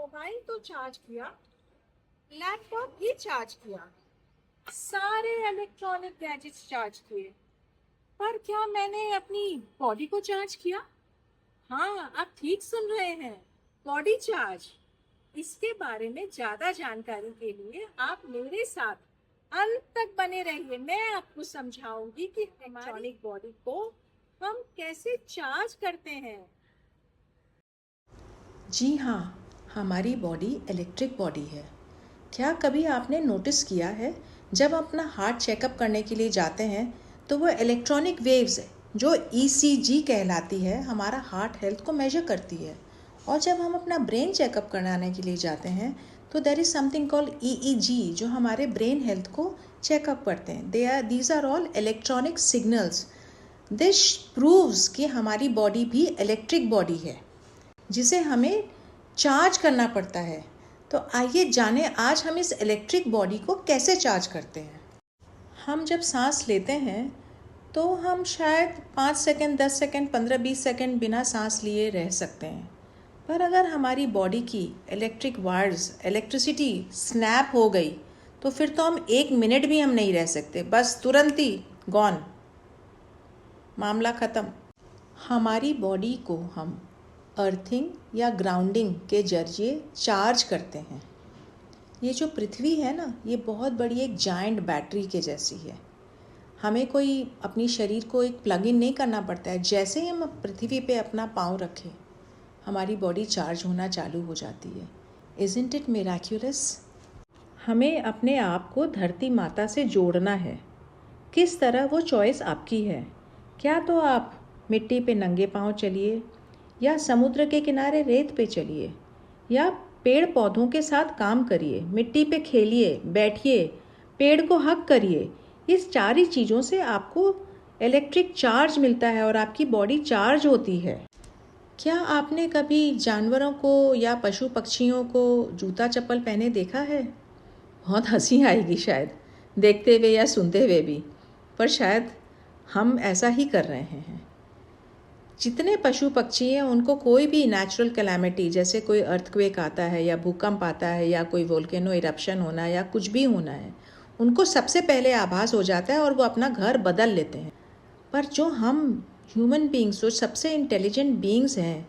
Mobile तो charge किया, laptop भी चार्ज किया, सारे इलेक्ट्रॉनिक गैजेट्स चार्ज किए, पर क्या मैंने अपनी बॉडी को चार्ज किया? हाँ, आप ठीक सुन रहे हैं, बॉडी चार्ज। इसके बारे में ज्यादा जानकारी के लिए आप मेरे साथ अंत तक बने रहिए। मैं आपको समझाऊंगी कि इलेक्ट्रॉनिक बॉडी को हम कैसे चार्ज करते हैं। जी हाँ, हमारी बॉडी इलेक्ट्रिक बॉडी है। क्या कभी आपने नोटिस किया है, जब अपना हार्ट चेकअप करने के लिए जाते हैं तो वो इलेक्ट्रॉनिक वेव्स जो ईसीजी कहलाती है हमारा हार्ट हेल्थ को मेजर करती है। और जब हम अपना ब्रेन चेकअप कराने के लिए जाते हैं तो there is something called EEG जो हमारे ब्रेन हेल्थ को चेकअप करते हैं। These are all electronic signals. This proves कि हमारी बॉडी भी इलेक्ट्रिक बॉडी है जिसे हमें चार्ज करना पड़ता है। तो आइए जानें आज हम इस इलेक्ट्रिक बॉडी को कैसे चार्ज करते हैं। हम जब सांस लेते हैं तो हम शायद 5 सेकंड, 10 सेकंड, 15-20 सेकंड बिना सांस लिए रह सकते हैं। पर अगर हमारी बॉडी की इलेक्ट्रिक वायर्स इलेक्ट्रिसिटी स्नैप हो गई तो फिर तो हम 1 मिनट भी हम नहीं रह सकते, बस तुरंत ही गॉन, मामला ख़त्म। हमारी बॉडी को हम अर्थिंग या ग्राउंडिंग के जरिए चार्ज करते हैं। ये जो पृथ्वी है ना, ये बहुत बड़ी एक जायंट बैटरी के जैसी है। हमें कोई अपनी शरीर को एक प्लग इन नहीं करना पड़ता है। जैसे ही हम पृथ्वी पे अपना पाँव रखें हमारी बॉडी चार्ज होना चालू हो जाती है। Isn't it miraculous? हमें अपने आप को धरती माता से जोड़ना है। किस तरह, वो चॉइस आपकी है। क्या तो आप मिट्टी पे नंगे पाँव चलिए, या समुद्र के किनारे रेत पे चलिए, या पेड़ पौधों के साथ काम करिए, मिट्टी पे खेलिए, बैठिए, पेड़ को हग करिए। इस 4 ही चीज़ों से आपको इलेक्ट्रिक चार्ज मिलता है और आपकी बॉडी चार्ज होती है। क्या आपने कभी जानवरों को या पशु पक्षियों को जूता चप्पल पहने देखा है? बहुत हंसी आएगी शायद देखते हुए या सुनते हुए भी, पर शायद हम ऐसा ही कर रहे हैं। जितने पशु पक्षी हैं उनको कोई भी नेचुरल कैलामिटी जैसे कोई अर्थक्वेक आता है या भूकंप आता है या कोई वोल्केनो इरप्शन होना है या कुछ भी होना है, उनको सबसे पहले आभास हो जाता है और वो अपना घर बदल लेते हैं। पर जो हम ह्यूमन बींग्स, जो सबसे इंटेलिजेंट बींग्स हैं,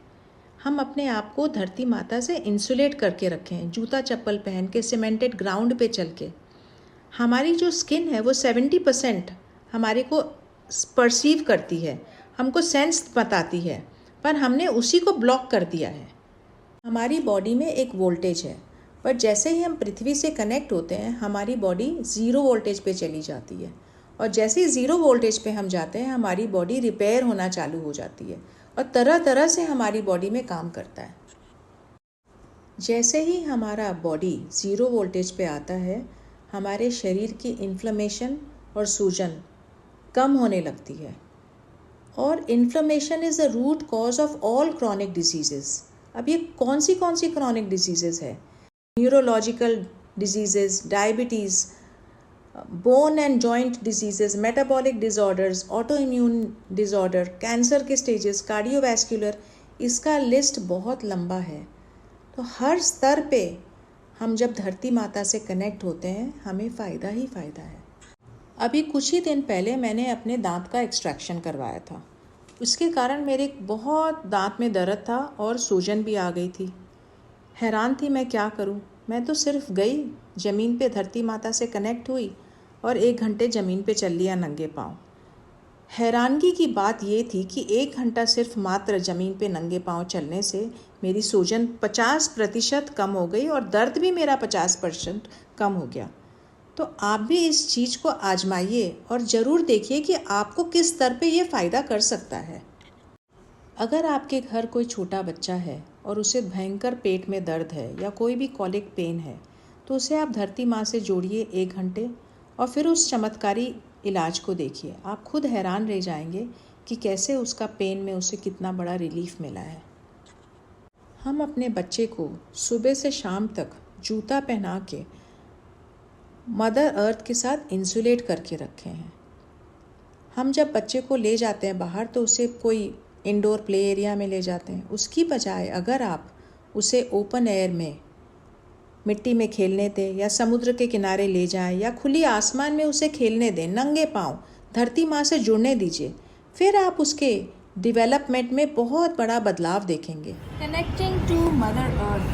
हम अपने आप को धरती माता से इंसुलेट करके रखें, जूता चप्पल पहन के, सीमेंटेड ग्राउंड पे चल के। हमारी जो स्किन है वो 70% हमारे को परसीव करती है, हमको सेंस बताती है, पर हमने उसी को ब्लॉक कर दिया है। हमारी बॉडी में एक वोल्टेज है, पर जैसे ही हम पृथ्वी से कनेक्ट होते हैं हमारी बॉडी 0 वोल्टेज पे चली जाती है। और जैसे ही 0 वोल्टेज पे हम जाते हैं हमारी बॉडी रिपेयर होना चालू हो जाती है और तरह तरह से हमारी बॉडी में काम करता है। जैसे ही हमारा बॉडी 0 वोल्टेज पे आता है हमारे शरीर की इन्फ्लेमेशन और सूजन कम होने लगती है। और inflammation is the root cause of all chronic diseases. अब ये कौन सी क्रॉनिक डिजीज़ेस है? Neurological diseases, diabetes, bone and joint diseases, metabolic disorders, autoimmune disorder, cancer के स्टेजेस, कार्डियोवैस्कुलर, इसका लिस्ट बहुत लंबा है। तो हर स्तर पे हम जब धरती माता से कनेक्ट होते हैं हमें फ़ायदा ही फ़ायदा है। अभी कुछ ही दिन पहले मैंने अपने दांत का एक्सट्रैक्शन करवाया था। उसके कारण मेरे बहुत दांत में दर्द था और सूजन भी आ गई थी। हैरान थी मैं क्या करूं। मैं तो सिर्फ गई, ज़मीन पे धरती माता से कनेक्ट हुई और 1 घंटे ज़मीन पे चल लिया नंगे पाँव। हैरानगी की बात ये थी कि 1 घंटा सिर्फ मात्र ज़मीन पे नंगे पाँव चलने से मेरी सूजन 50% कम हो गई और दर्द भी मेरा 50% कम हो गया। तो आप भी इस चीज़ को आजमाइए और ज़रूर देखिए कि आपको किस स्तर पे ये फ़ायदा कर सकता है। अगर आपके घर कोई छोटा बच्चा है और उसे भयंकर पेट में दर्द है या कोई भी कॉलिक पेन है तो उसे आप धरती माँ से जोड़िए 1 घंटे और फिर उस चमत्कारी इलाज को देखिए। आप खुद हैरान रह जाएंगे कि कैसे उसका पेन में उसे कितना बड़ा रिलीफ मिला है। हम अपने बच्चे को सुबह से शाम तक जूता पहना के मदर अर्थ के साथ इंसुलेट करके रखे हैं। हम जब बच्चे को ले जाते हैं बाहर तो उसे कोई इंडोर प्ले एरिया में ले जाते हैं, उसकी बजाय अगर आप उसे ओपन एयर में मिट्टी में खेलने दें या समुद्र के किनारे ले जाएं या खुली आसमान में उसे खेलने दें, नंगे पांव धरती माँ से जुड़ने दीजिए। फिर आप उसके डेवलपमेंट में बहुत बड़ा बदलाव देखेंगे। Connecting to Mother Earth,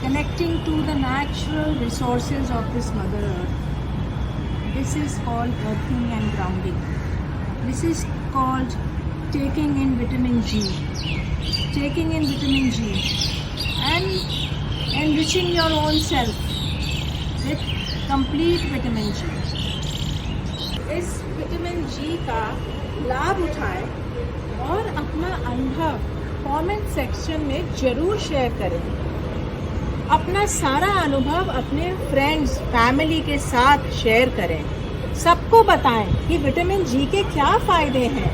connecting to the natural resources of this Mother Earth. This is called earthing and grounding. This is called taking in vitamin G. Taking in vitamin G and enriching your own self with complete vitamin G. इस vitamin जी का लाभ उठाएं और अपना अनुभव comment section में ज़रूर share करें। अपना सारा अनुभव अपने फ्रेंड्स, फैमिली के साथ शेयर करें। सबको बताएं कि विटामिन जी के क्या फ़ायदे हैं।